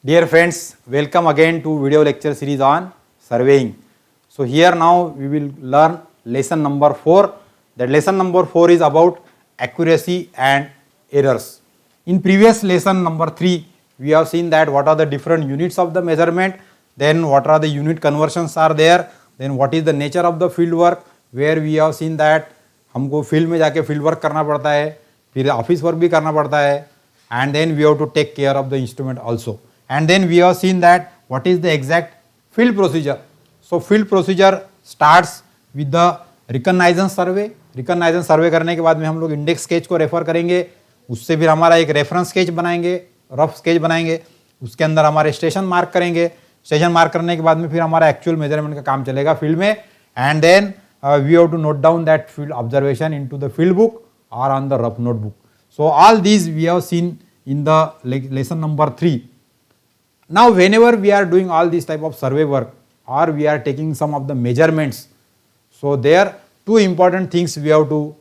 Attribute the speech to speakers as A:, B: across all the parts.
A: Dear friends, welcome again to video lecture series on surveying. So here now we will learn lesson number 4. That lesson number 4 is about accuracy and errors. In previous lesson number 3, we have seen that what are the different units of the measurement, then what are the unit conversions are there, then what is the nature of the field work, where we have seen that हमको field में जाके field work करना पड़ता है, फिर office work भी करना पड़ता है, and then we have to take care of the instrument also. And then we have seen that what is the exact field procedure. So field procedure starts with the reconnaissance survey. Reconnaissance survey करने के बाद में हम लोग index sketch को refer करेंगे, उससे फिर हमारा एक रेफरेंस स्केच बनाएंगे, रफ स्केच बनाएंगे, उसके अंदर हमारे स्टेशन मार्क करेंगे, स्टेशन मार्क करने के बाद में फिर हमारा एक्चुअल मेजरमेंट का काम चलेगा फील्ड में. And then we have to note down that field observation into the field book or on the rough notebook. So all these we have seen in the lesson number 3. Now whenever we are doing all this type of survey work or we are taking some of the measurements, so there two important things we have to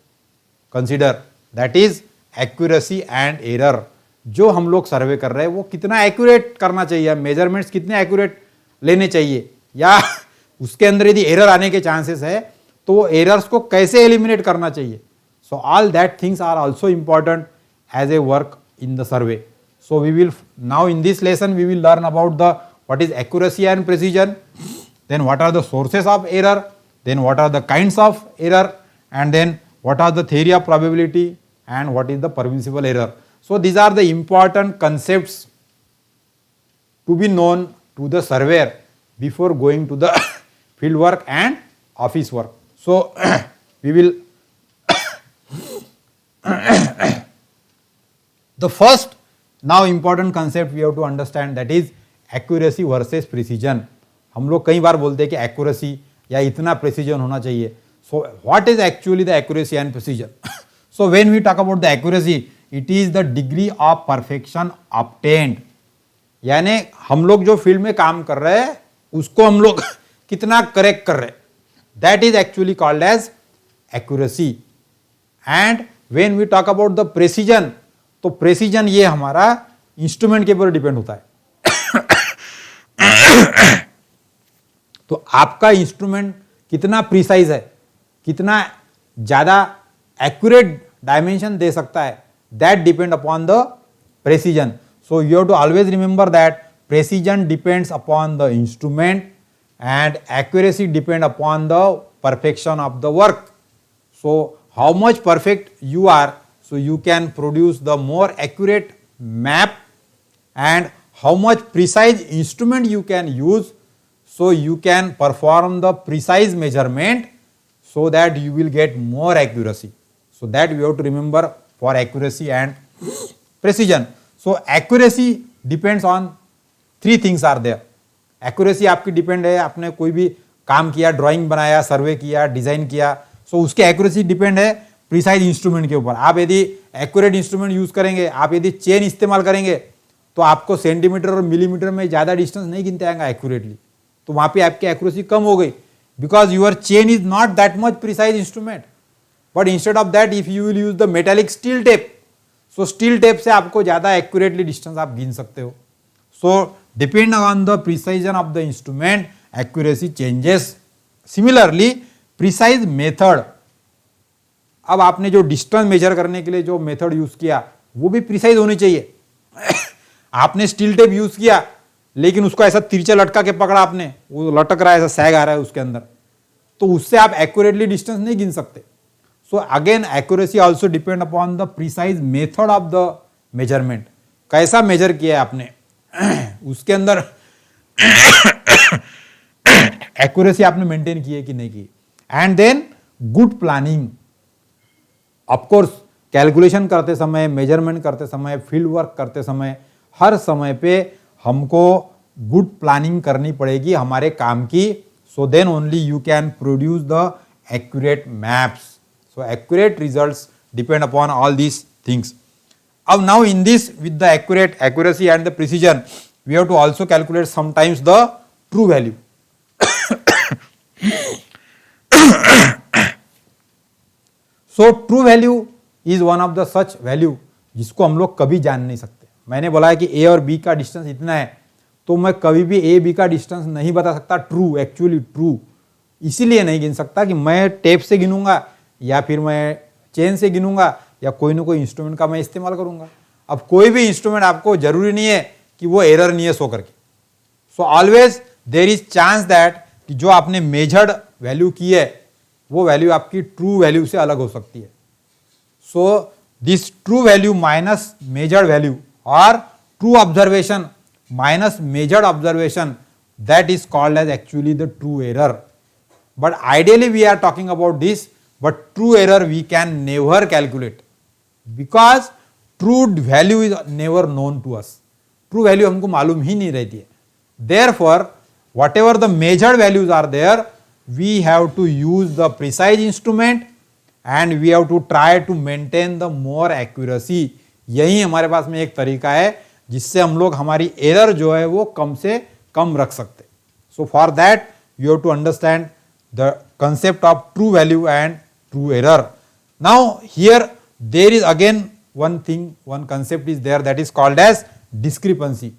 A: consider, that is accuracy and error. जो हम लोग सर्वे कर रहे हैं वो कितना accurate करना चाहिए, मेजरमेंट्स कितने एक्यूरेट लेने चाहिए, या उसके अंदर यदि एरर आने के चांसेस है तो वो एरर्स को कैसे एलिमिनेट करना चाहिए. So all that things are also important as a work in the survey. So we will now in this lesson we will learn about the what is accuracy and precision, then what are the sources of error, then what are the kinds of error, and then what are the theory of probability and what is the permissible error. So these are the important concepts to be known to the surveyor before going to the field work and office work. So we will the first now important concept we have to understand, that is accuracy versus precision. हम लोग कई बार बोलते हैं कि accuracy या इतना precision होना चाहिए. So what is actually the accuracy and precision? So when we talk about the accuracy, it is the degree of perfection obtained. यानी हम लोग जो फील्ड में काम कर रहे हैं उसको हम लोग कितना करेक्ट कर रहे हैं, that is actually called as accuracy. And when we talk about the precision, तो प्रेसिजन ये हमारा इंस्ट्रूमेंट के ऊपर डिपेंड होता है. तो आपका इंस्ट्रूमेंट कितना प्रिसाइज है, कितना ज्यादा एक्यूरेट डायमेंशन दे सकता है, that depend upon the precision. So you have to always remember that precision depends upon the instrument and accuracy depend upon the perfection of the work. So how much perfect you are, so you can produce the more accurate map, and how much precise instrument you can use, so you can perform the precise measurement so that you will get more accuracy. So that we have to remember for accuracy and precision. So accuracy depends on three things are there. Accuracy आपकी depend है, आपने कोई भी काम किया, drawing बनाया, सर्वे किया, design किया, so उसके accuracy डिपेंड है प्रिसाइज इंस्ट्रूमेंट के ऊपर. आप यदि एक्यूरेट इंस्ट्रूमेंट यूज करेंगे, आप यदि चेन इस्तेमाल करेंगे तो आपको सेंटीमीटर और मिलीमीटर में ज्यादा डिस्टेंस नहीं गिनते आएगा एक्यूरेटली, तो वहां पे आपकी एक्यूरेसी कम हो गई, because your chain is not that much precise instrument. But instead of that if you will use the metallic steel tape, so steel tape से आपको ज्यादा एक्यूरेटली डिस्टेंस आप गिन सकते हो. So depend on the precision of the instrument accuracy changes. Similarly precise method, अब आपने जो डिस्टेंस मेजर करने के लिए जो मेथड यूज किया वो भी प्रिसाइज होनी चाहिए. आपने स्टील टेप यूज किया लेकिन उसको ऐसा तिरछा लटका के पकड़ा आपने, वो लटक रहा है, ऐसा सैग आ रहा है उसके अंदर, तो उससे आप एक्यूरेटली डिस्टेंस नहीं गिन सकते. So again accuracy also depend upon the precise method of the measurement. कैसा मेजर किया है आपने, उसके अंदर एक्यूरेसी आपने मेंटेन की है कि नहीं की. And then good planning. Of course calculation करते समय, मेजरमेंट करते समय, फील्ड वर्क करते समय, हर समय पे हमको गुड प्लानिंग करनी पड़ेगी हमारे काम की. So then only you can produce the accurate maps. So accurate results depend upon all these things. अब now in this with the accuracy and the precision, we have to also calculate sometimes the true value. So true value is one of the such value जिसको हम लोग कभी जान नहीं सकते. मैंने बोला है कि ए और बी का डिस्टेंस इतना है, तो मैं कभी भी ए बी का डिस्टेंस नहीं बता सकता ट्रू, एक्चुअली ट्रू। इसीलिए नहीं गिन सकता कि मैं टेप से गिनूंगा या फिर मैं चेन से गिनूंगा या कोई ना कोई इंस्ट्रूमेंट का मैं इस्तेमाल करूंगा। अब कोई भी इंस्ट्रूमेंट आपको जरूरी नहीं है कि वो एरर नहीं है सो करके। So always there is chance that कि जो आपने मेजर्ड वैल्यू की है वो वैल्यू आपकी ट्रू वैल्यू से अलग हो सकती है। So this true value minus measured value और true observation minus measured observation, that is called as actually the true error. But ideally we are talking about this, but true error we can never calculate because true value is never known to us. True value हमको मालूम ही नहीं रहती है. Therefore whatever the measured values are there, we have to use the precise instrument and we have to try to maintain the more accuracy. यही हमारे पास में एक तरीका है जिससे हम लोग हमारी एरर जो है वो कम से कम रख सकते। So for that you have to understand the concept of true value and true error. Now here there is again one thing, one concept is there that is called as discrepancy.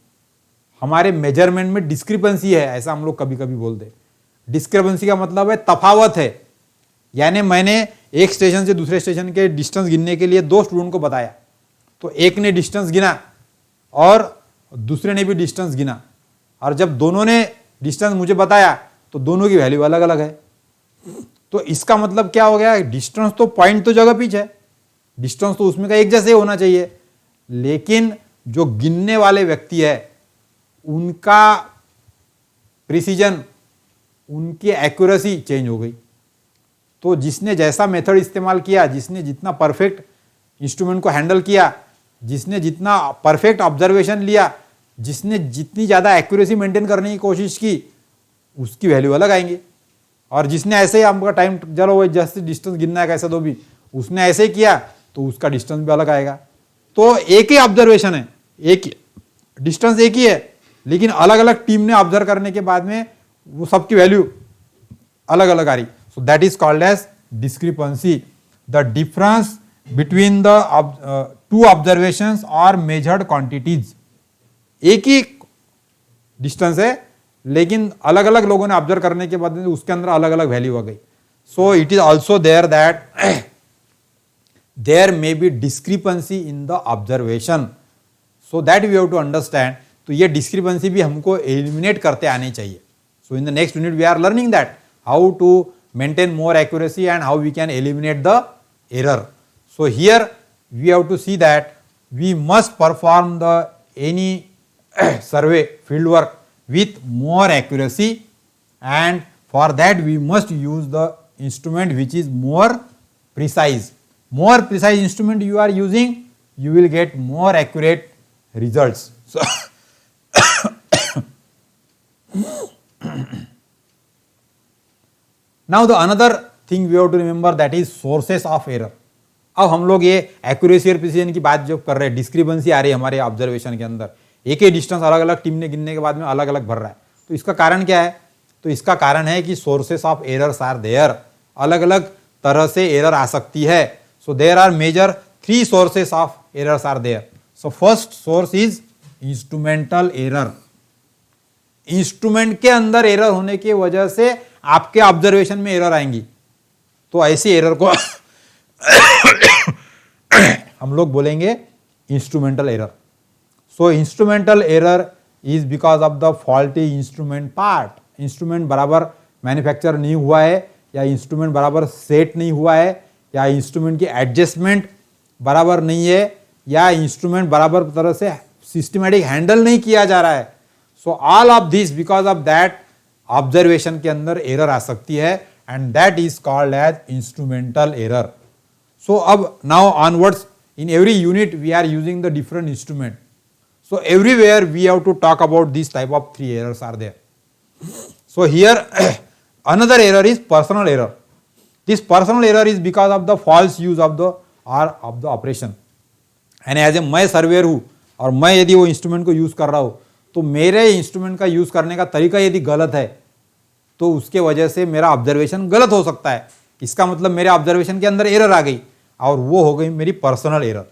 A: हमारे measurement में discrepancy है, ऐसा हम लोग कभी कभी बोलते हैं। डिस्क्रिपेंसी का मतलब है तफावत है, यानी मैंने एक स्टेशन से दूसरे स्टेशन के डिस्टेंस गिनने के लिए दो स्टूडेंट को बताया, तो एक ने डिस्टेंस गिना और दूसरे ने भी डिस्टेंस गिना, और जब दोनों ने डिस्टेंस मुझे बताया तो दोनों की वैल्यू अलग अलग है। तो इसका मतलब क्या हो गया, डिस्टेंस तो पॉइंट तो जगह पिच है, डिस्टेंस तो उसमें का एक जैसे होना चाहिए, लेकिन जो गिनने वाले व्यक्ति है उनका प्रिसीजन, उनकी एक्यूरेसी चेंज हो गई। तो जिसने जैसा मेथड इस्तेमाल किया, जिसने जितना परफेक्ट इंस्ट्रूमेंट को हैंडल किया, जिसने जितना परफेक्ट ऑब्जर्वेशन लिया, जिसने जितनी ज़्यादा एक्यूरेसी मेंटेन करने की कोशिश की, उसकी वैल्यू अलग आएंगे। और जिसने ऐसे ही आपका टाइम, चलो वो जैसे डिस्टेंस गिनना है कैसे तो भी, उसने ऐसे ही किया तो उसका डिस्टेंस भी अलग आएगा। तो एक ही ऑब्जर्वेशन है, एक ही डिस्टेंस एक ही है, लेकिन अलग अलग टीम ने ऑब्जर्व करने के बाद में वो सबकी वैल्यू अलग अलग आ रही। So that is called as discrepancy, the difference between the two observations और मेजर्ड क्वांटिटीज। एक ही डिस्टेंस है लेकिन अलग अलग लोगों ने ऑब्जर्व करने के बाद उसके अंदर अलग अलग वैल्यू आ गई। So it is also there that there may be discrepancy in the observation, so that we have to understand. तो ये डिस्क्रिपेंसी भी हमको एलिमिनेट करते आने चाहिए। So in the next unit we are learning that how to maintain more accuracy and how we can eliminate the error. So here we have to see that we must perform the any survey field work with more accuracy, and for that we must use the instrument which is more precise. More precise instrument you are using, you will get more accurate results. So now the another thing we have to remember, that is sources of error. अब हम लोग ये accuracy और precision की बात जो कर रहे हैं, डिस्क्रिपेंसी आ रही है हमारे ऑब्जर्वेशन के अंदर, एक ही डिस्टेंस अलग अलग टीम ने गिनने के बाद में अलग अलग भर रहा है, तो इसका कारण क्या है? तो इसका कारण है कि sources of errors are there, अलग अलग तरह से एरर आ सकती है। So there are major 3 sources of errors are there. So first source is instrumental error. Instrument के अंदर एरर होने की वजह से आपके ऑब्जर्वेशन में एरर आएंगी, तो ऐसी एरर को हम लोग बोलेंगे instrumental error. So instrumental error is because of the faulty instrument part. Instrument बराबर मैन्युफैक्चर नहीं हुआ है, या इंस्ट्रूमेंट बराबर सेट नहीं हुआ है, या इंस्ट्रूमेंट की एडजस्टमेंट बराबर नहीं है, या इंस्ट्रूमेंट बराबर तरह से सिस्टमैटिक हैंडल नहीं किया जा रहा है। So all of this because of that observation के अंदर एरर आ सकती है, and that is called as instrumental error. So अब now onwards in every unit we are using the different instrument, so everywhere we have to talk about this type of 3 errors are there. So here another error is personal error. This personal error is because of the false use of the operation, and as a मैं surveyor हूँ और मैं यदि वो instrument को use कर रहा हूँ, तो मेरे इंस्ट्रूमेंट का यूज करने का तरीका यदि गलत है तो उसके वजह से मेरा ऑब्जर्वेशन गलत हो सकता है। इसका मतलब मेरे ऑब्जर्वेशन के अंदर एरर आ गई, और वो हो गई मेरी पर्सनल एरर।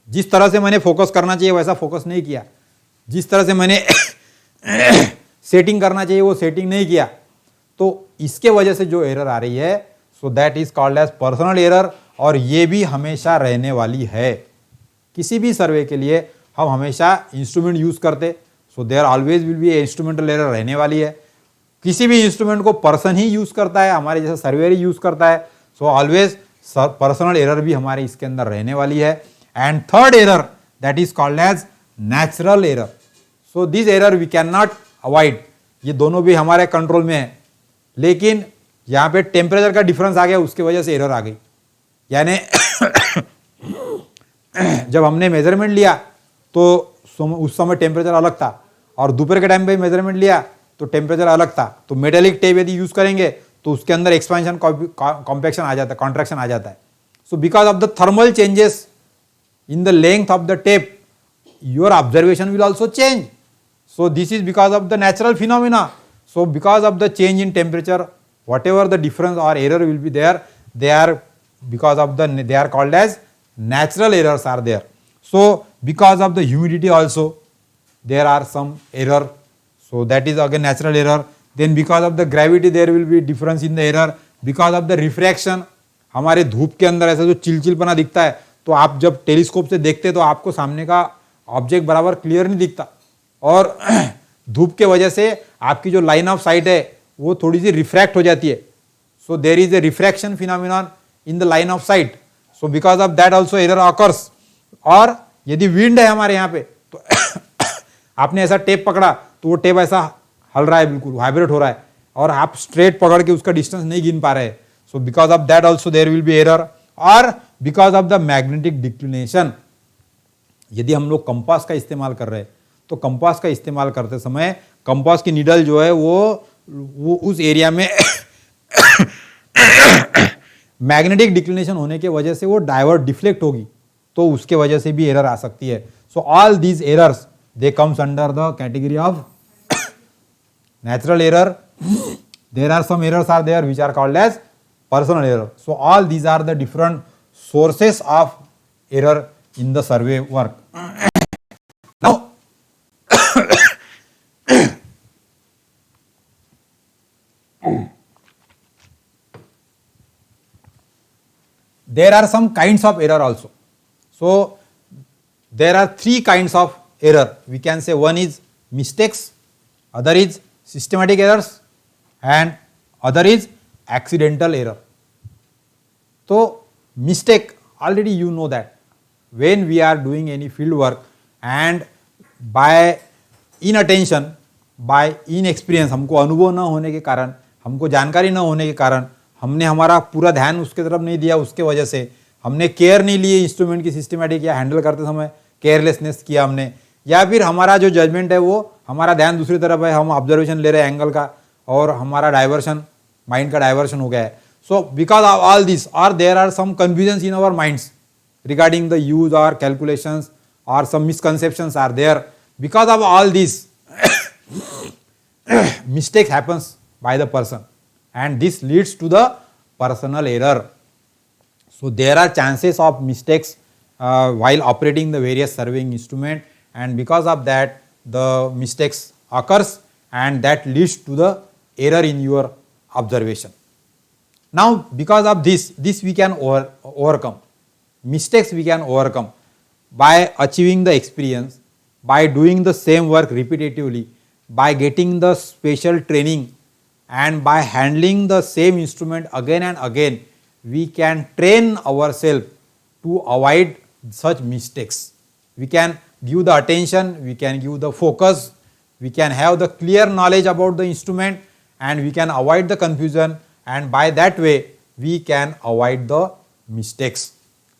A: जिस तरह से मैंने फोकस करना चाहिए वैसा फोकस नहीं किया, जिस तरह से मैंने सेटिंग करना चाहिए वो सेटिंग नहीं किया, तो इसके वजह से जो एरर आ रही है, so that is called as personal error, और ये भी हमेशा रहने वाली है। किसी भी सर्वे के लिए हम हमेशा इंस्ट्रूमेंट यूज करते, so there always will be instrumental error रहने वाली है। किसी भी इंस्ट्रूमेंट को पर्सन ही यूज करता है, हमारे जैसा सर्वेयर ही यूज करता है, सो ऑलवेज पर्सनल एरर भी हमारे इसके अंदर रहने वाली है। And third error that is called as natural error. So this error we can not avoid, ये दोनों भी हमारे कंट्रोल में है, लेकिन यहां पे टेम्परेचर का डिफरेंस आ गया, उसकी वजह से एरर आ गई। यानी जब हमने मेजरमेंट लिया तो उस समय टेम्परेचर अलग था, और दोपहर के टाइम पे मेजरमेंट लिया तो टेम्परेचर अलग था। तो मेटेलिक टेप यदि यूज करेंगे तो उसके अंदर एक्सपेंशन कॉम्पैक्शन आ जाता है, कॉन्ट्रैक्शन आ जाता है। So because of the thermal changes in the length of the tape, your observation will also change. So this is because of the natural phenomena. So because of the change in temperature, whatever the difference or error will be there, they are because of they are called as natural errors are there. So because of the humidity also there are some error. So that is again natural error. Then because of the gravity there will be difference in the error. Because of the refraction, हमारे धूप के अंदर ऐसा जो चिलचिलपना दिखता है, तो आप जब टेलीस्कोप से देखते तो आपको सामने का ऑब्जेक्ट बराबर क्लियर नहीं दिखता, और धूप के वजह से आपकी जो लाइन ऑफ साइट है वो थोड़ी सी रिफ्रैक्ट हो जाती है। So there is a refraction phenomenon in the line of sight, so because of that also error occurs. और यदि विंड है हमारे यहाँ पे तो आपने ऐसा टेप पकड़ा तो वो टेप ऐसा हल रहा है, बिल्कुल वाइब्रेट हो रहा है, और आप स्ट्रेट पकड़ के उसका डिस्टेंस नहीं गिन पा रहे हैं। So because of that also there will be error. और because of the magnetic declination, यदि हम लोग कंपास का इस्तेमाल कर रहे हैं तो कंपास का इस्तेमाल करते समय कंपास की नीडल जो है वो उस एरिया में मैग्नेटिक डिक्लिनेशन होने के वजह से वो डाइवर्ट डिफ्लेक्ट होगी, तो उसके वजह से भी एरर आ सकती है। So all these errors they comes under the category of natural error. There are some errors are there which are called as personal error. So all these are the different sources of error in the survey work. Now there are some kinds of error also. So there are three kinds of error. We can say one is mistakes, other is systematic errors, and other is accidental error. So mistake, already you know that when we are doing any field work and by inattention, by inexperience, हमको अनुभव न होने के कारण, हमको जानकारी न होने के कारण, हमने हमारा पूरा ध्यान उसके तरफ नहीं दिया, उसके वजह से हमने केयर नहीं लिए इंस्ट्रूमेंट की सिस्टमैटिक या हैंडल करते समय केयरलेसनेस किया हमने, या फिर हमारा जो जजमेंट है वो हमारा ध्यान दूसरी तरफ है, हम ऑब्जर्वेशन ले रहे हैं एंगल का और हमारा डाइवर्शन, माइंड का डाइवर्शन हो गया है. So because of all this और there are some confusions in our minds regarding the use or calculations or some misconceptions are there. Because of all this mistakes happens by the person and this leads to the personal error. So there are chances of mistakes while operating the various surveying instrument, and because of that the mistakes occurs and that leads to the error in your observation. Now because of this we can overcome. Mistakes we can overcome by achieving the experience, by doing the same work repetitively, by getting the special training, and by handling the same instrument again and again. We can train ourselves to avoid such mistakes. We can give the attention, we can give the focus, we can have the clear knowledge about the instrument, and we can avoid the confusion, and by that way we can avoid the mistakes.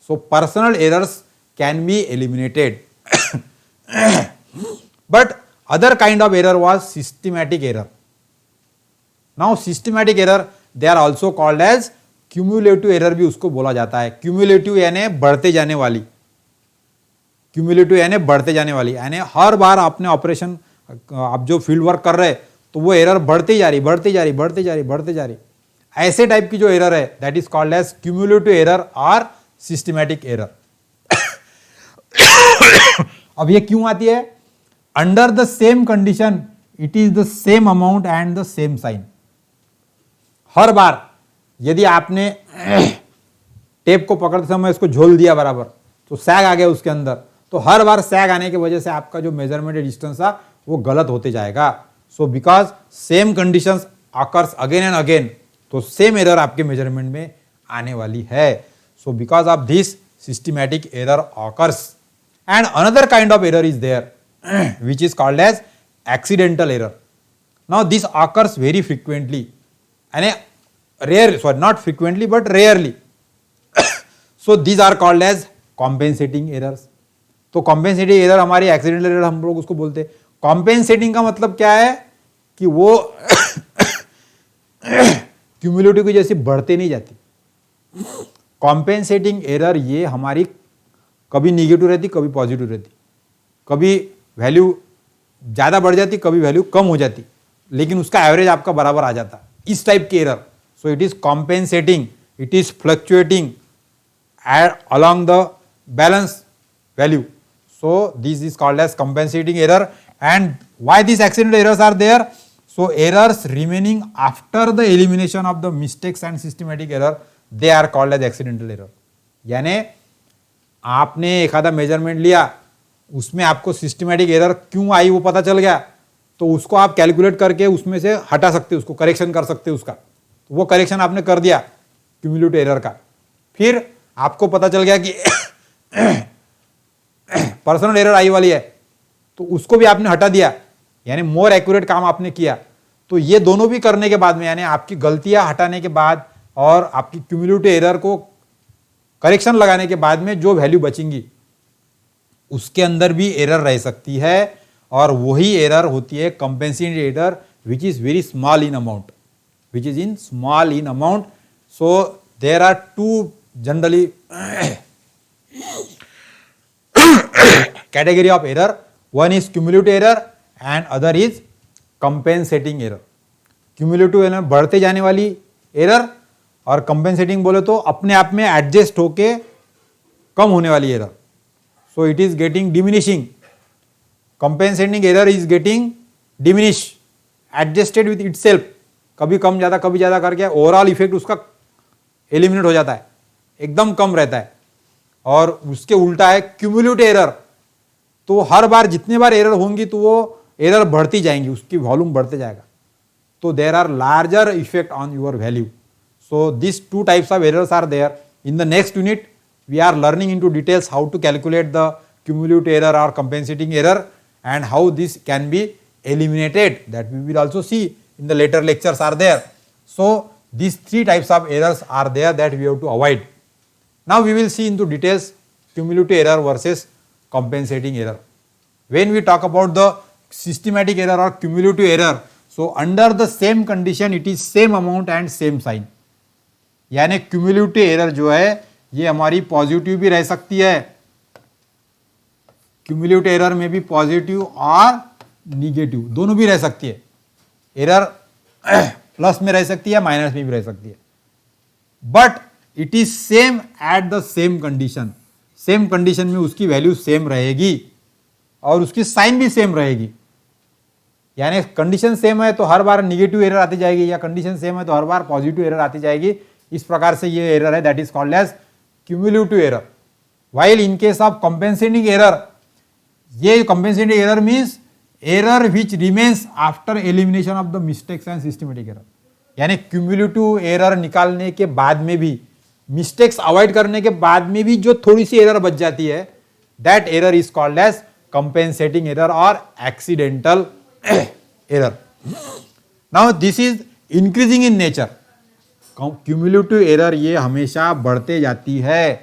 A: So personal errors can be eliminated. But other kind of error was systematic error. Now systematic error they are also called as cumulative error भी उसको बोला जाता है. Cumulative यानी बढ़ते जाने वाली. Cumulative यानी बढ़ते जाने वाली, यानी हर बार आपने ऑपरेशन आप जो फील्ड वर्क कर रहे हैं तो वो एरर बढ़ती जा रही. ऐसे टाइप की जो एरर है that is called as cumulative error और सिस्टमैटिक एरर. अब ये क्यों आती है? Under the same condition it is the same amount and the same sign. हर बार यदि आपने टेप को पकड़ते समय इसको झोल दिया बराबर, तो सैग आ गया उसके अंदर, तो हर बार सैग आने की वजह से आपका जो मेजरमेंट डिस्टेंस था वो गलत होते जाएगा। So because same conditions occurs again and again, तो सेम एरर आपके मेजरमेंट में आने वाली है। So because of this systematic error occurs. And another kind of error is there which is called as accidental error. Now this occurs very frequently and not frequently but rarely. So these are called as compensating errors. तो compensating error हमारी accidental error हम लोग उसको बोलते हैं। compensating का मतलब क्या है कि वो cumulative की जैसे बढ़ते नहीं जाती। compensating error ये हमारी कभी निगेटिव रहती, कभी पॉजिटिव रहती, कभी वैल्यू ज्यादा बढ़ जाती, कभी वैल्यू कम हो जाती, लेकिन उसका एवरेज आपका बराबर आ जाता, इस टाइप की error. So it is compensating, it is fluctuating along the balance value. So this is called as compensating error. And why these accidental errors are there? So errors remaining after the elimination of the mistakes and systematic error, they are called as accidental error. यानी आपने एक आधा measurement लिया, उसमें आपको systematic error क्यों आई वो पता चल गया, तो उसको आप कैलकुलेट करके उसमें से हटा सकते, उसको करेक्शन कर सकते उसका। तो वो करेक्शन आपने कर दिया क्यूमुलेटिव एरर का। फिर आपको पता चल गया कि पर्सनल एरर आई वाली है, तो उसको भी आपने हटा दिया, यानी मोर एक्यूरेट काम आपने किया। तो ये दोनों भी करने के बाद में, यानी आपकी गलतियां हटाने के बाद और आपकी क्यूमुलेटिव एरर को करेक्शन लगाने के बाद में जो वैल्यू बचेंगी उसके अंदर भी एरर रह सकती है, और वही एरर होती है compensating error which is very small in amount, which is in small in amount. So there are two generally category of error, one is cumulative error and other is compensating error. Cumulative error बढ़ते जाने वाली error, और compensating बोले तो अपने आप में adjust होके कम होने वाली error. So it is getting diminishing. Compensating error is getting diminished, adjusted with itself. कभी कम ज्यादा कभी ज्यादा करके ओवरऑल इफेक्ट उसका एलिमिनेट हो जाता है, एकदम कम रहता है। और उसके उल्टा है क्यूमुलेटिव एरर, तो हर बार जितने बार एरर होंगी तो वो एरर बढ़ती जाएंगी, उसकी वॉल्यूम बढ़ते जाएगा, तो there are larger effect on your value. So this two types of errors are there. In the next unit we are learning into details how to calculate the cumulative error or compensating error and how this can be eliminated, that we will also see in the later lectures are there. So these three types of errors are there that we have to avoid. Now we will see into details cumulative error versus compensating error. When we talk about the systematic error or cumulative error, so under the same condition it is same amount and same sign. यानी cumulative error जो है ये हमारी positive भी रह सकती है, cumulative error में भी पॉजिटिव और निगेटिव दोनों भी रह सकती है। एरर प्लस में रह सकती है, माइनस में भी रह सकती है, but it is same at the same condition. Same condition में उसकी वैल्यू सेम रहेगी और उसकी साइन भी सेम रहेगी। यानी कंडीशन सेम है तो हर बार निगेटिव एरर आती जाएगी, या कंडीशन सेम है तो हर बार पॉजिटिव एरर आती जाएगी। इस प्रकार से ये एरर है, that is called as cumulative error. While in case of compensating error, ये compensating error means error which remains after elimination of the mistakes and systematic error. यानी cumulative error निकालने के बाद में भी, mistakes avoid करने के बाद में भी जो थोड़ी सी error बच जाती है, that error is called as compensating error or accidental error. Now this is increasing in nature. Cumulative error ये हमेशा बढ़ते जाती है,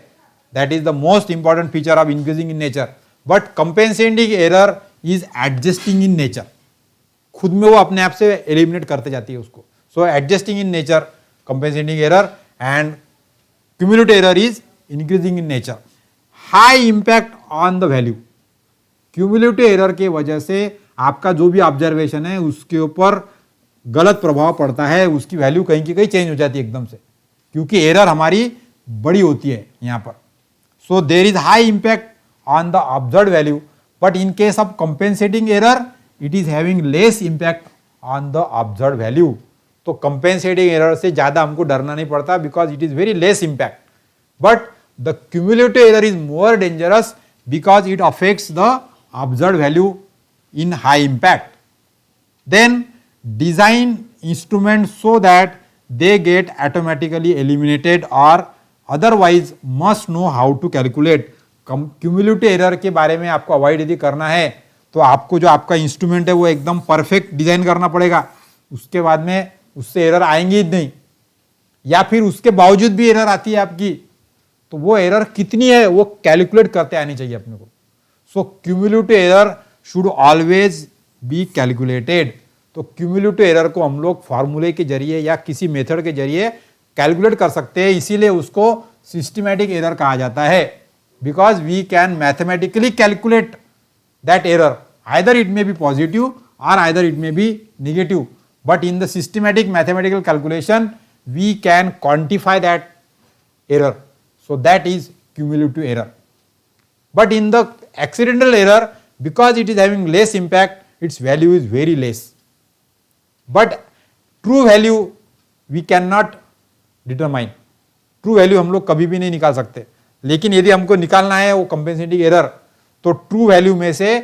A: that is the most important feature of increasing in nature. But compensating error is adjusting in nature, खुद में वो अपने आप से एलिमिनेट करते जाती है उसको। So adjusting in nature compensating error, and cumulative error is increasing in nature. High impact on the value, cumulative error के वजह से आपका जो भी ऑब्जर्वेशन है उसके ऊपर गलत प्रभाव पड़ता है, उसकी वैल्यू कहीं की कहीं चेंज हो जाती है एकदम से, क्योंकि एरर हमारी बड़ी होती है यहां पर। So there is high impact on the observed value, but in case of compensating error it is having less impact on the observe value. तो कंपेंसेटिंग एरर से ज्यादा हमको डरना नहीं पड़ता because it is very less impact, but the cumulative error is more dangerous because it affects the observed value in high impact. Then design instruments so that they get automatically eliminated or otherwise must know how to calculate. Cumulative error के बारे में आपको avoid यदि करना है तो आपको जो आपका इंस्ट्रूमेंट है वो एकदम परफेक्ट डिजाइन करना पड़ेगा, उसके बाद में उससे एरर आएंगी ही नहीं, या फिर उसके बावजूद भी एरर आती है आपकी तो वो एरर कितनी है वो कैलकुलेट करते आनी चाहिए अपने को। So cumulative error should always be calculated. तो क्यूमुलेटिव एरर को हम लोग फार्मूले के जरिए या किसी मेथड के जरिए कैलकुलेट कर सकते हैं, इसीलिए उसको सिस्टमैटिक एरर कहा जाता है, because we can mathematically calculate that error, either it may be positive और either it may be negative, but in the systematic mathematical calculation we can quantify that error. So that is cumulative error. But in the accidental error, because it is having less impact, its value is very less. But true value we cannot determine. True value हम लोग कभी भी नहीं निकाल सकते, लेकिन यदि हमको निकालना है वो कंपेंसेटिंग एरर तो ट्रू वैल्यू में से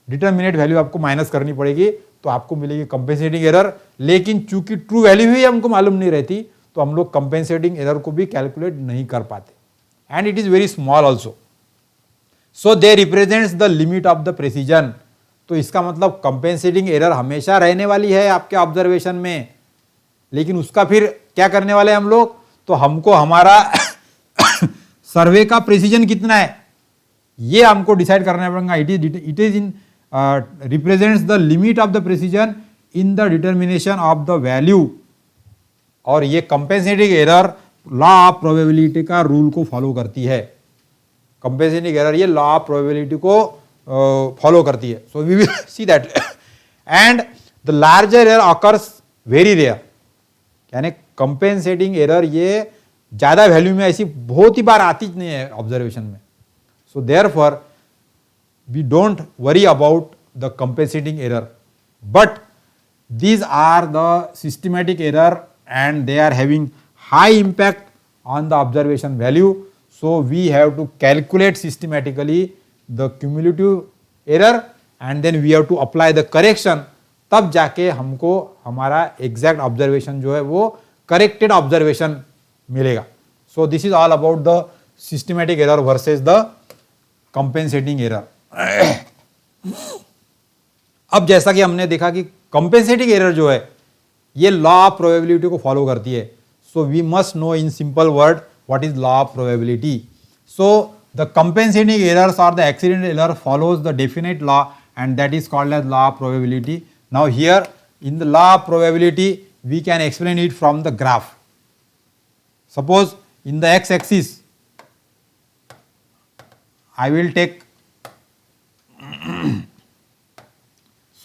A: डिटरमिनेट वैल्यू आपको माइनस करनी पड़ेगी, तो आपको मिलेगी कंपेंसेटिंग एरर। लेकिन चूंकि ट्रू वैल्यू ही हमको मालूम नहीं रहती तो हम लोग कंपेंसेटिंग एरर को भी कैलकुलेट नहीं कर पाते, and it is very small also. So they represents the limit of the precision. तो इसका मतलब कंपेंसेटिंग एरर हमेशा रहने वाली है आपके ऑब्जर्वेशन में, लेकिन उसका फिर क्या करने वाले हम लोग, तो हमको हमारा सर्वे का प्रेसिजन कितना है ये हमको डिसाइड करना पड़ेगा। It is in represents the limit of the precision in the determination of the value. और ये compensating error law of probability का रूल को फॉलो करती है। कंपेंसेटिंग एरर ये लॉ ऑफ प्रोबेबिलिटी को फॉलो करती है। So we will see that. And the larger error occurs very rare, यानी कंपेंसेटिंग एरर ये ज्यादा वैल्यू में ऐसी बहुत ही बार आती नहीं है ऑब्जर्वेशन में। So therefore we don't worry about the compensating error, but these are the systematic error and they are having high impact on the observation value. So we have to calculate systematically the cumulative error and then we have to apply the correction. तब जाके हमको हमारा exact observation जो है वो corrected observation मिलेगा. So this is all about the systematic error versus the compensating error. अब जैसा कि हमने देखा कि कंपेंसेटिंग एरर जो है ये लॉ ऑफ प्रोबेबिलिटी को फॉलो करती है. So we must know in simple word what is law of probability. So the compensating errors और the accident error follows the definite law and that is called as law of probability. Now here in the law of probability we can explain it from the graph. Suppose in the X axis I will take,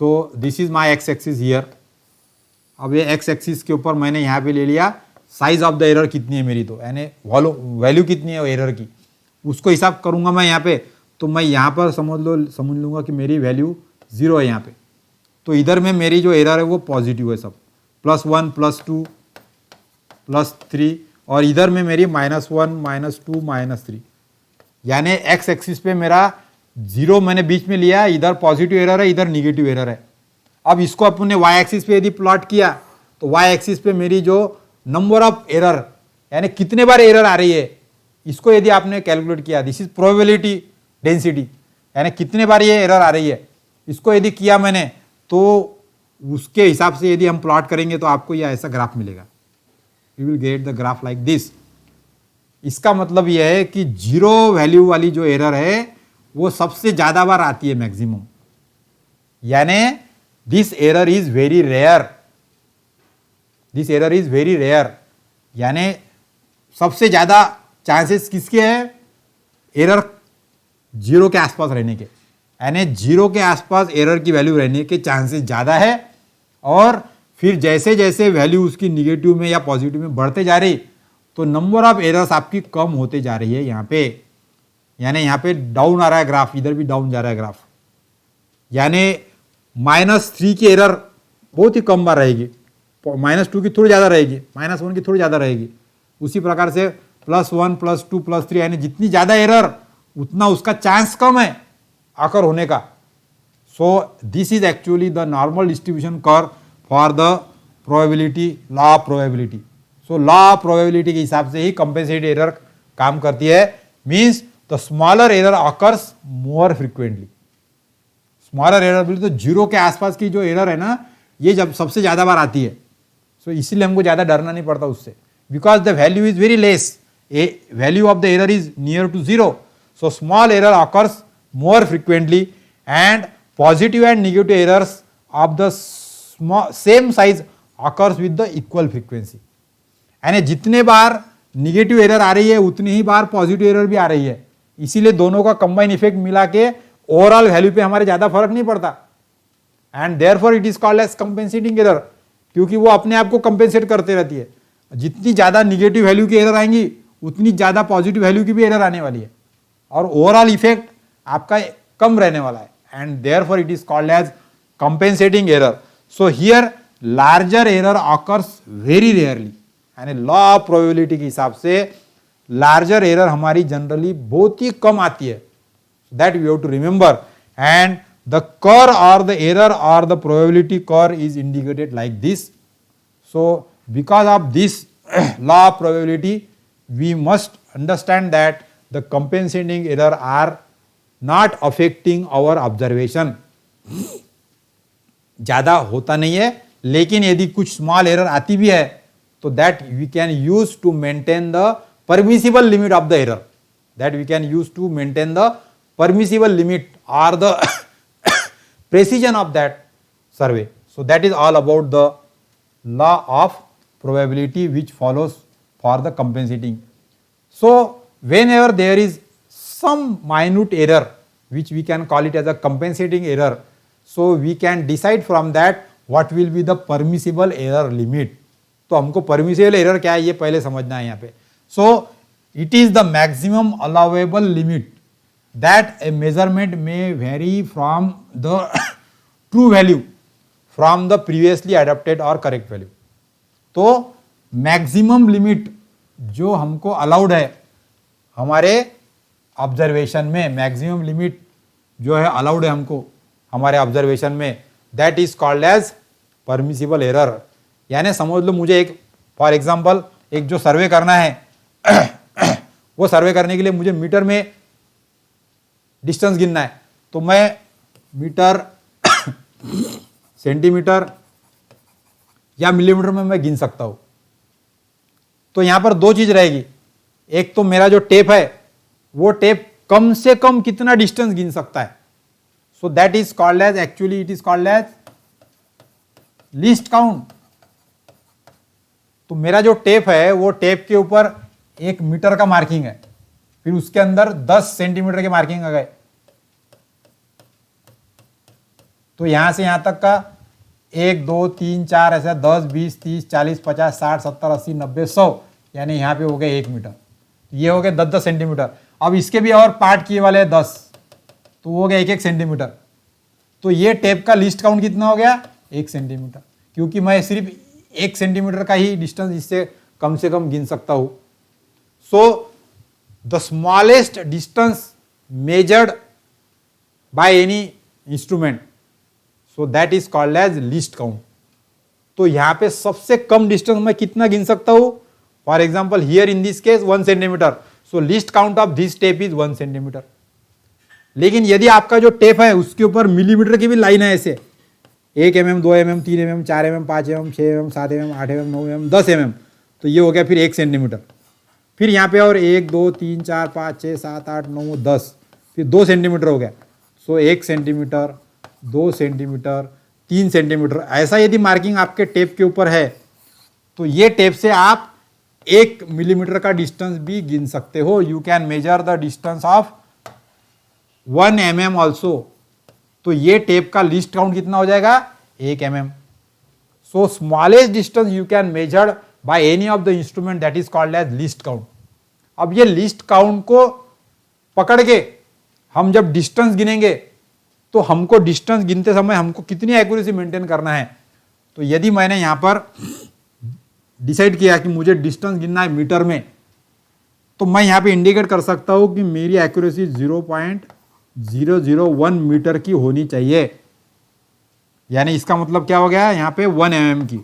A: so this is my x axis here. अब ये x axis के ऊपर मैंने यहाँ पे ले लिया size of the error कितनी है मेरी, तो यानी वैल्यू कितनी है एरर की उसको हिसाब करूंगा मैं यहाँ पे. तो मैं यहाँ पर समझ लूंगा कि मेरी वैल्यू 0 है यहाँ पे. तो इधर में मेरी जो एरर है वो पॉजिटिव है सब, +1 +2 +3, और इधर में मेरी -1 -2 -3, यानी एक्स एक्सिस पे मेरा 0 मैंने बीच में लिया, इधर पॉजिटिव एरर है इधर निगेटिव एरर है. अब इसको अपने वाई एक्सिस पे यदि प्लॉट किया तो वाई एक्सिस पे मेरी जो नंबर ऑफ एरर यानी कितने बार एरर आ रही है इसको यदि आपने कैलकुलेट किया, दिस इज प्रोबेबिलिटी डेंसिटी, यानी कितने बार ये एरर आ रही है इसको यदि किया मैंने, तो उसके हिसाब से यदि हम प्लॉट करेंगे तो आपको यह ऐसा ग्राफ मिलेगा. You will get the graph like this. इसका मतलब यह है कि 0 वैल्यू वाली जो एरर है वो सबसे ज्यादा बार आती है मैक्सिमम, यानी this error is very rare. This error is very rare, यानी सबसे ज्यादा चांसेस किसके हैं, एरर 0 के आसपास रहने के, यानी 0 के आसपास एरर की वैल्यू रहने के चांसेस ज्यादा है. और फिर जैसे जैसे वैल्यू उसकी निगेटिव में या पॉजिटिव में बढ़ते जा रही तो नंबर ऑफ एरर्स आपकी कम होते जा रही है यहाँ पे, यानी यहाँ पे डाउन आ रहा है ग्राफ, इधर भी डाउन जा रहा है ग्राफ, यानी -3 की एरर बहुत ही कम बार रहेगी, -2 की थोड़ी ज़्यादा रहेगी, -1 की थोड़ी ज़्यादा रहेगी। उसी प्रकार से +1 +2 +3 यानी जितनी ज़्यादा एरर उतना उसका चांस कम है आकर होने का। So this is actually the normal distribution curve for the probability, law of probability. So law of probability के हिसाब से ही कंपेंसेटेड एरर काम करती है। Means the smaller error occurs more frequently. Smaller error बोले तो 0 के आसपास की जो एरर है ना, ये जब सबसे ज़्यादा बार आती है। सो इसीलिए हमको ज़्यादा डरना नहीं पड़ता उससे, because the value is very less, value of the error is near to 0. So small error occurs more frequently and positive and negative errors of the same size occurs with the equal frequency. यानी जितने बार negative error आ रही है उतनी ही बार positive error भी आ रही है, इसीलिए दोनों का कंबाइन इफेक्ट मिला के ओवरऑल वैल्यू पे हमारे ज्यादा फर्क नहीं पड़ता। And therefore it is called as compensating error, क्योंकि वो अपने आप को कंपेंसेट करते रहती है। जितनी ज्यादा निगेटिव वैल्यू की एरर आएंगी उतनी ज्यादा पॉजिटिव वैल्यू की भी एरर आने वाली है और ओवरऑल इफेक्ट आपका कम रहने वाला है। And therefore it is called as compensating error. So here larger error occurs very rarely, यानी लॉ ऑफ प्रोबेबिलिटी के हिसाब से लार्जर एरर हमारी जनरली बहुत ही कम आती है। That we have to remember. And the curve और द एरर और the probability curve is indicated like this. So because of this law of probability we must understand that the compensating error are not affecting our observation. ज्यादा होता नहीं है, लेकिन यदि कुछ small error आती भी है तो that we can use to maintain the permissible limit of the error, that we can use to maintain the permissible limit और the precision of that survey. So that is all about the law of probability which follows for the compensating. So whenever there is some minute error which we can call it as a compensating error, so we can decide from that what will be the permissible error limit. तो हमको permissible error क्या है ये पहले समझना है यहाँ पे. So it is the maximum allowable limit that a measurement may vary from the true value from the previously adopted or correct value. तो मैक्सिमम लिमिट जो हमको अलाउड है हमारे ऑब्जर्वेशन में, मैक्सिमम लिमिट जो है अलाउड है हमको हमारे ऑब्जर्वेशन में, that is called as permissible error. यानी समझ लो मुझे एक फॉर एग्जांपल एक जो सर्वे करना है वो सर्वे करने के लिए मुझे मीटर में डिस्टेंस गिनना है, तो मैं मीटर सेंटीमीटर या मिलीमीटर में मैं गिन सकता हूं. तो यहां पर दो चीज रहेगी, एक तो मेरा जो टेप है वो टेप कम से कम कितना डिस्टेंस गिन सकता है. So that is called as, actually it is called as least count. तो मेरा जो टेप है वो टेप के ऊपर 1 मीटर का मार्किंग है, फिर उसके अंदर 10 सेंटीमीटर के मार्किंग आ गए, तो यहां से यहां तक का 1 2 3 4 ऐसा 10 20 30 40 50 60 70 80 90 100, यानी यहाँ पे हो गए 1 मीटर, ये हो गए 10 सेंटीमीटर. अब इसके भी और पार्ट किए वाले 10, तो वो हो गया 1 सेंटीमीटर. तो ये टेप का लिस्ट काउंट कितना हो गया 1 सेंटीमीटर, क्योंकि मैं सिर्फ 1 सेंटीमीटर का ही डिस्टेंस इससे कम से कम गिन सकता हूं. So the smallest distance measured by any instrument, so that is called as least count. तो यहां पे सबसे कम डिस्टेंस मैं कितना गिन सकता हूं, for example here in this case 1 centimetre. So list count of this tape is 1 centimetre. लेकिन यदि आपका जो टेप है उसके ऊपर मिलीमीटर की भी लाइन है, ऐसे 1 mm 2 mm 3 mm 4 mm 5 mm 6 mm 7 mm 8 mm 9 mm 10 mm, तो ये हो गया फिर 1 सेंटीमीटर. फिर यहाँ पे और 1 2 3 4 5 6 7 8 9 10, फिर 2 सेंटीमीटर हो गया. सो 1 सेंटीमीटर 2 सेंटीमीटर 3 सेंटीमीटर, ऐसा यदि मार्किंग आपके टेप के ऊपर है तो ये टेप से आप 1 मिलीमीटर का डिस्टेंस भी गिन सकते हो. You can measure the distance of 1 mm also. तो ये टेप का लिस्ट काउंट कितना हो जाएगा 1 mm. So smallest distance you can measure by any of the instrument, that is called as least count. अब ये लिस्ट काउंट को पकड़ के हम जब डिस्टेंस गिनेंगे तो हमको डिस्टेंस गिनते समय हमको कितनी एक्यूरेसी मेंटेन करना है। तो यदि मैंने यहाँ पर डिसाइड किया कि मुझे डिस्टेंस गिनना है मीटर में, तो मैं यहाँ पे इंडिकेट कर सकता हूँ कि मेरी एक्यूरेसी 0.001 मीटर की होनी चाहिए। यानी इसका मतलब क्या हो गया, यहाँ पे 1 mm की।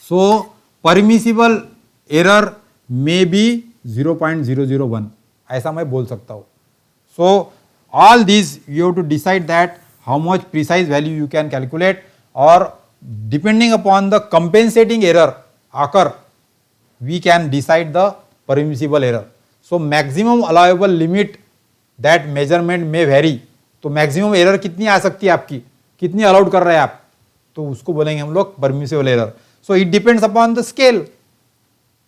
A: सो परमिसिबल एरर में बी 0.001, ऐसा मैं बोल सकता हूँ। So all this you have to decide that how much precise value you can calculate, और depending upon the compensating error occur we can decide the permissible error. So maximum allowable limit that measurement may vary. तो maximum error कितनी आ सकती है आपकी, कितनी allowed कर रहे हैं आप, तो उसको बोलेंगे हम लोग permissible error. So it depends upon the scale.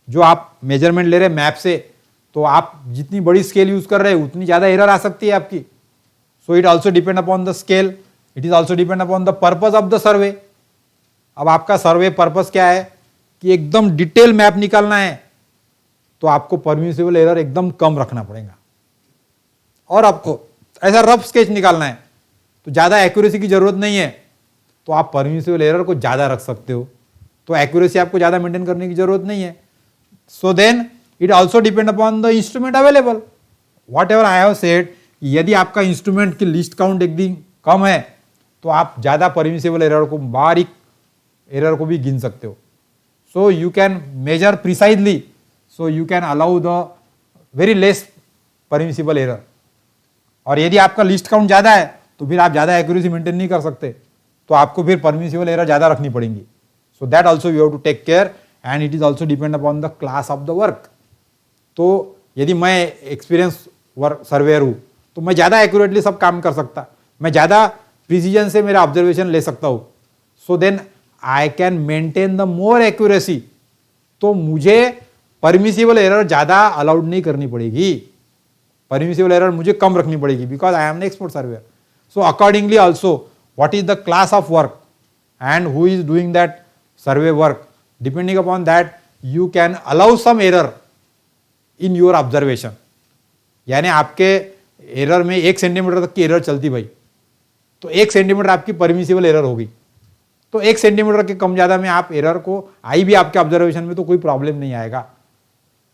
A: जो आप मेजरमेंट ले रहे हैं मैप से, तो आप जितनी बड़ी स्केल यूज कर रहे हैं उतनी ज्यादा एरर आ सकती है आपकी। So it also depend upon the scale, it is also depend upon the purpose of the सर्वे। अब आपका सर्वे पर्पज क्या है कि एकदम डिटेल मैप निकालना है, तो आपको परमिसिबल एरर एकदम कम रखना पड़ेगा। और आपको ऐसा रफ स्केच निकालना है तो ज्यादा एक्यूरेसी की जरूरत नहीं है, तो आप परमिसिबल एरर को ज्यादा रख सकते हो, तो एक्यूरेसी आपको ज्यादा मेंटेन करने की जरूरत नहीं है। So then it also depend upon the instrument available. Whatever I have said, यदि आपका इंस्ट्रूमेंट की लिस्ट काउंट एकदम कम है तो आप ज्यादा परमिसिबल एरर को, बारीक एरर को भी गिन सकते हो। So you can major precisely, so you can allow the very less permissible error. और यदि आपका लिस्ट काउंट ज्यादा है तो फिर आप ज्यादा एक्यूरेसी मेंटेन नहीं कर सकते, तो आपको फिर परमिसिबल एरर ज्यादा रखनी पड़ेंगी। So that also you have to take care, and it is also depend upon the class of the work. तो यदि मैं एक्सपीरियंस वर्क सर्वेयर हूँ तो मैं ज्यादा एक्यूरेटली सब काम कर सकता, मैं ज्यादा प्रिसीजन से मेरा ऑब्जर्वेशन ले सकता हूँ। So then I can maintain the more accuracy, तो मुझे परमिसिबल एरर ज्यादा अलाउड नहीं करनी पड़ेगी, परमिसिबल एरर मुझे कम रखनी पड़ेगी, because I am an expert surveyor. So accordingly also what is the class of work and who is doing that survey work, depending upon that you can allow some error in your observation. यानी आपके error में 1 centimetre तक की error चलती भाई, तो 1 centimetre आपकी permissible error होगी, तो 1 सेंटीमीटर के कम ज्यादा में आप एरर को आई भी आपके ऑब्जर्वेशन में तो कोई प्रॉब्लम नहीं आएगा।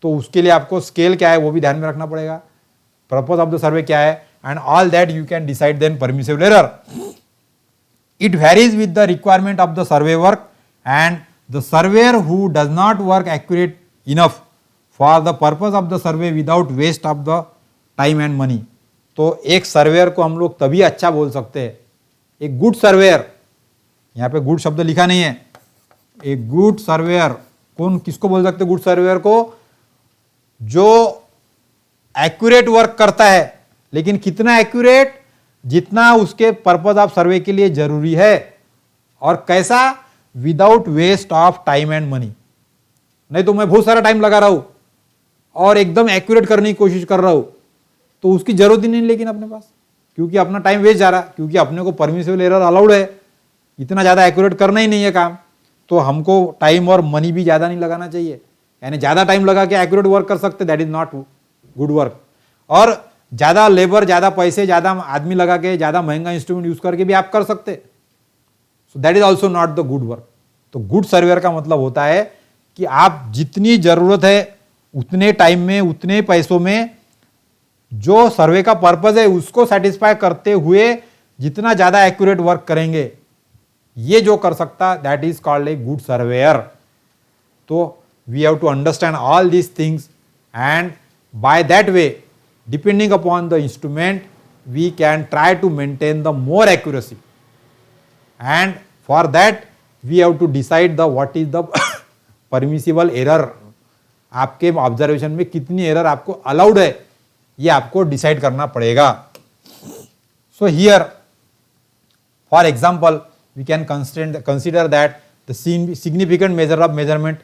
A: तो उसके लिए आपको स्केल क्या है वो भी ध्यान में रखना पड़ेगा, पर्पज ऑफ द सर्वे क्या है, and all that you can decide then permissible error. It varies with the requirement of the survey work, and the surveyor who does not work accurate enough for the purpose of the survey without waste of the time and money. तो एक surveyor को हम लोग तभी अच्छा बोल सकते हैं, एक गुड सर्वेयर, यहाँ पे गुड शब्द लिखा नहीं है, एक गुड सर्वेयर कौन, किसको बोल सकते गुड सर्वेयर को, जो एक्यूरेट वर्क करता है, लेकिन कितना एक्यूरेट, जितना उसके पर्पज ऑफ सर्वे के लिए जरूरी है, और कैसा, without waste of time and money. नहीं तो मैं बहुत सारा टाइम लगा रहा हूं और एकदम एक्यूरेट करने की कोशिश कर रहा हूं, तो उसकी जरूरत ही नहीं लेकिन अपने पास, क्योंकि अपना टाइम वेस्ट जा रहा, क्योंकि अपने को परमिसिबल एरर अलाउड है, इतना ज्यादा एक्यूरेट करना ही नहीं है काम, तो हमको टाइम और मनी भी ज्यादा नहीं लगाना चाहिए। यानी ज्यादा टाइम लगा के एक्यूरेट वर्क कर सकते, that is not good work. और ज्यादा लेबर, ज्यादा पैसे, ज्यादा आदमी लगा के, ज्यादा महंगा इंस्ट्रूमेंट यूज करके भी आप कर सकते, सो that is also not the good work. तो गुड सर्वेयर का मतलब होता है कि आप जितनी जरूरत है उतने टाइम में, उतने पैसों में, जो सर्वे का पर्पज है उसको सेटिस्फाई करते हुए जितना ज्यादा एक्यूरेट वर्क करेंगे, ये जो कर सकता, that is called a good surveyor. तो we have to understand all these things, and by that way, depending upon the instrument, we can try to maintain the more accuracy, and for that we have to decide the what is the permissible error. आपके observation में कितनी error आपको allowed है, ये आपको decide करना पड़ेगा। So here for example we can consider that the significant measure of measurement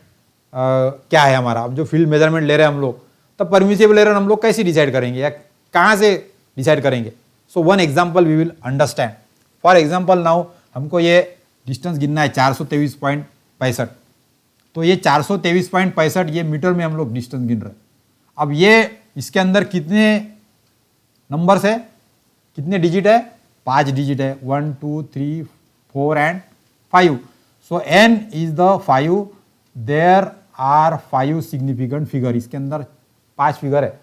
A: क्या है हमारा। अब जो फील्ड मेजरमेंट ले रहे हैं हम लोग, तब परमिसिबल एरर हम लोग कैसे डिसाइड करेंगे या कहाँ से डिसाइड करेंगे। So one example we will understand. For example now हमको ये डिस्टेंस गिनना है 423.65, तो ये 423.65 ये मीटर में हम लोग डिस्टेंस गिन रहे हैं। अब ये इसके अंदर कितने नंबर्स है, कितने डिजिट है, 5 डिजिट है, 1 2 3 4 and 5. So n is the 5. There are 5 significant figure. इसके अंदर 5 फिगर है.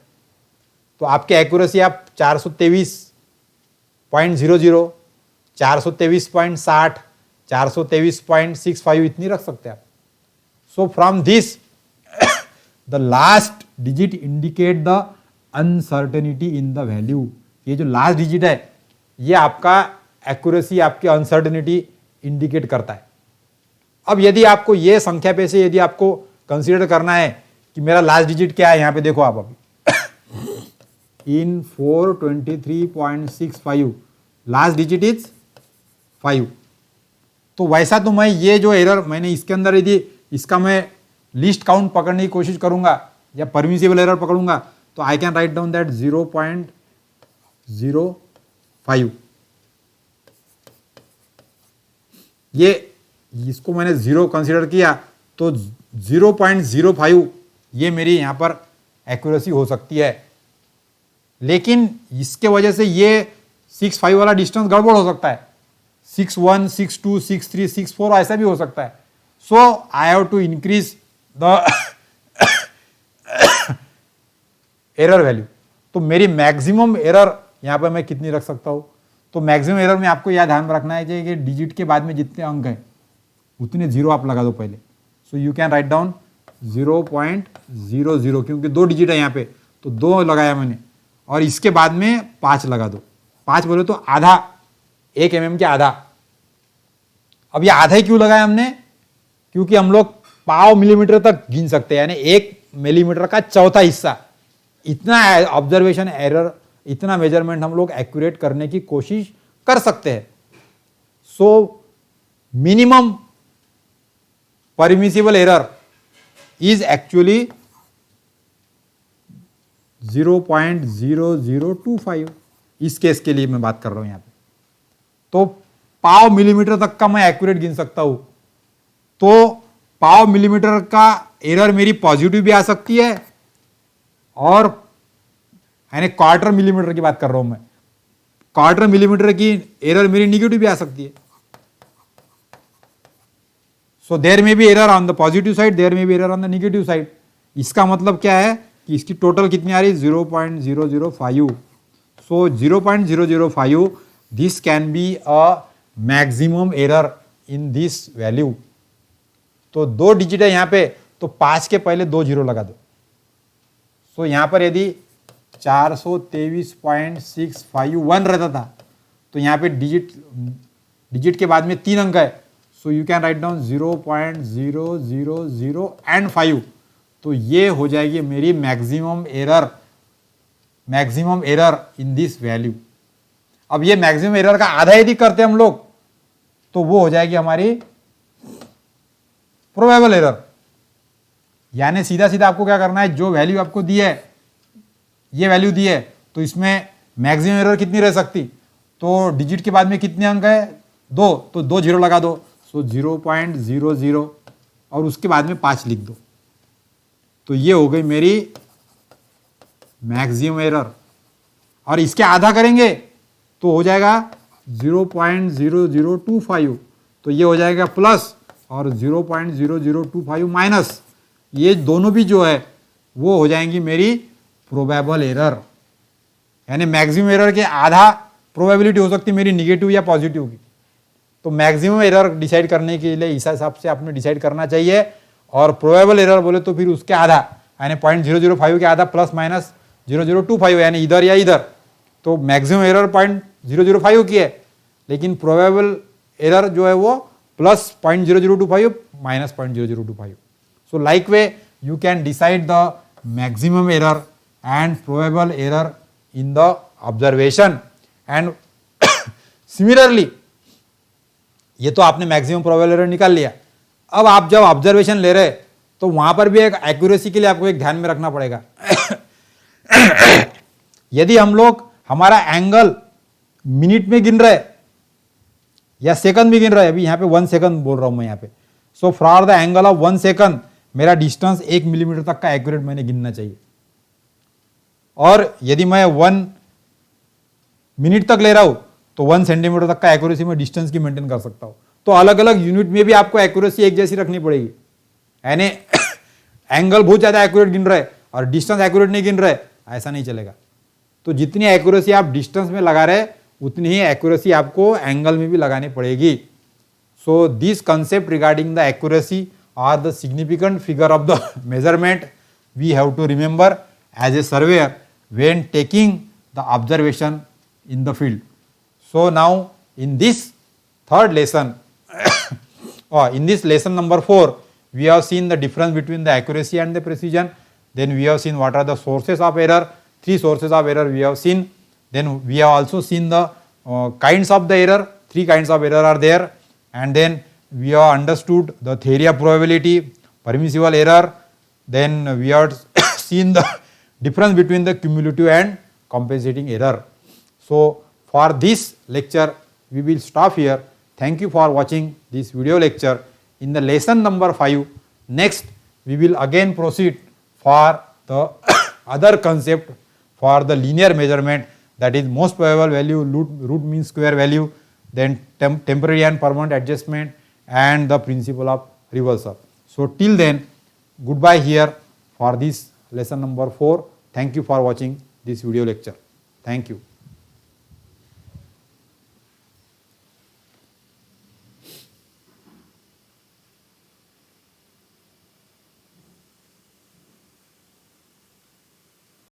A: तो आपके एक्यूरेसी आप 423.00, 423.60, 423.65 इतनी रख सकते हैं आप. So from this the last digit indicate the uncertainty in the value. ये जो लास्ट डिजिट है ये आपका एक्यूरेसी, आपकी अनसर्टेनिटी इंडिकेट करता है. अब यदि आपको ये संख्या पे से यदि आपको कंसीडर करना है कि मेरा लास्ट डिजिट क्या है, यहां पे देखो आप अभी इन 423.65 लास्ट डिजिट इज 5. तो वैसा तो मैं ये जो एरर मैंने इसके अंदर यदि इसका मैं लिस्ट काउंट पकड़ने की कोशिश करूंगा या परमिसिबल एरर पकड़ूंगा तो I can write down that 0.05. ये इसको मैंने 0 कंसीडर किया तो 0.05 ये मेरी यहां पर एक्यूरेसी हो सकती है. लेकिन इसके वजह से ये 6.5 वाला डिस्टेंस गड़बड़ हो सकता है. 6.1, 6.2, 6.3, 6.4 ऐसा भी हो सकता है. So I have to increase the error value. तो मेरी मैक्सिमम एरर यहां पर मैं कितनी रख सकता हूं? तो मैक्सिमम एरर में आपको यह ध्यान रखना है कि डिजिट के बाद में जितने अंक हैं उतने 0 आप लगा दो पहले. So you can write down 0.00 क्योंकि 2 डिजिट है यहाँ पे तो 2 लगाया मैंने और इसके बाद में 5 लगा दो. 5 बोले तो आधा, 1 mm के आधा. अब ये आधा ही क्यों लगाया हमने? क्योंकि हम लोग पाव मिलीमीटर तक गिन सकते हैं, यानी 1 मिलीमीटर का चौथा हिस्सा. इतना ऑब्जर्वेशन एरर, इतना मेजरमेंट हम लोग एक्यूरेट करने की कोशिश कर सकते हैं. So minimum permissible error is actually 0.0025. इस केस के लिए मैं बात कर रहा हूं यहां पे. तो पाव मिलीमीटर तक का मैं एक्यूरेट गिन सकता हूं. तो पाव मिलीमीटर का एरर मेरी पॉजिटिव भी आ सकती है और यानी क्वार्टर मिलीमीटर की बात कर रहा हूं मैं. क्वार्टर मिलीमीटर की एरर मेरी निगेटिव भी आ सकती है. So there may be error on the positive side, there may be error on the negative side. इसका मतलब क्या है कि इसकी टोटल कितनी आ रही है? 0.005. सो 0.005 this can be a maximum error in this value. तो 2 डिजिट है यहां पे तो 5 के पहले 2 0 लगा दो. सो यहां पर यदि 423.651 रहता था तो यहां पे डिजिट के बाद में 3 अंक है. So you can write down 0.000 and 5. तो ये हो जाएगी मेरी maximum error in this value. अब ये मैक्सिमम एरर का आधा यदि करते हम लोग तो वो हो जाएगी हमारी प्रोबेबल एरर. यानी सीधा सीधा आपको क्या करना है, जो वैल्यू आपको दी है, ये वैल्यू दी है तो इसमें मैक्सिमम एरर कितनी रह सकती? तो डिजिट के बाद में कितने अंक है? 2, तो 2 0 लगा दो. सो 0.00 और उसके बाद में 5 लिख दो. तो ये हो गई मेरी मैक्सिमम एरर. और इसके आधा करेंगे तो हो जाएगा 0.0025. तो ये हो जाएगा प्लस और 0.0025 माइनस. ये दोनों भी जो है वो हो जाएंगी मेरी प्रोबेबल एरर. यानी मैक्सिमम एरर के आधा प्रोबेबिलिटी हो सकती है मेरी निगेटिव या पॉजिटिव की. तो मैक्सिमम एरर डिसाइड करने के लिए इस हिसाब से आपने डिसाइड करना चाहिए. और प्रोबेबल एरर बोले तो फिर उसके आधा यानी 0.005 के आधा प्लस माइनस 0025 यानी इधर या इधर. तो मैक्सिमम एरर 0.005 की है लेकिन प्रोबेबल एरर जो है वो plus 0.0025 minus 0.0025. So like way you can decide the maximum error and probable error in the observation. And similarly ये तो आपने मैक्सिमम प्रोबेबल एरर निकाल लिया. अब आप जब ऑब्जर्वेशन ले रहे तो वहां पर भी एक एक्यूरेसी के लिए आपको एक ध्यान में रखना पड़ेगा. यदि हम लोग हमारा एंगल मिनट में गिन रहे या सेकंड में गिन रहे, अभी यहां पे 1 सेकंड बोल रहा हूं मैं यहां पे. So for the angle of 1 second मेरा डिस्टेंस 1 मिलीमीटर तक का एक्यूरेट मैंने गिनना चाहिए. और यदि मैं 1 मिनट तक ले रहा हूँ तो 1 सेंटीमीटर तक का एक्यूरेसी में डिस्टेंस की मेंटेन कर सकता हूँ। तो अलग अलग यूनिट में भी आपको एक्यूरेसी एक जैसी रखनी पड़ेगी, यानी एंगल बहुत ज़्यादा एक्यूरेट गिन रहा है और डिस्टेंस एक्यूरेट नहीं गिन रहा है, ऐसा नहीं चलेगा। तो जितनी एक्यूरेसी आप डिस्टेंस में लगा रहे उतनी ही एक्यूरेसी आपको एंगल में भी लगानी पड़ेगी। So this concept regarding the accuracy are the significant figure of the measurement we have to remember as a surveyor when taking the observation in the field. So now in this third lesson or in this lesson number 4 we have seen the difference between the accuracy and the precision. Then we have seen what are the sources of error, 3 sources of error we have seen. Then we have also seen the kinds of the error, 3 kinds of error are there, and then we have understood the theory of probability, permissible error. Then we have seen the difference between the cumulative and compensating error. So for this lecture we will stop here. Thank you for watching this video lecture. In the lesson number 5, next we will again proceed for the other concept for the linear measurement, that is most probable value, root mean square value, then temporary and permanent adjustment, and the principle of reversal. So till then, goodbye here for this lesson number 4. Thank you for watching this video lecture. Thank you.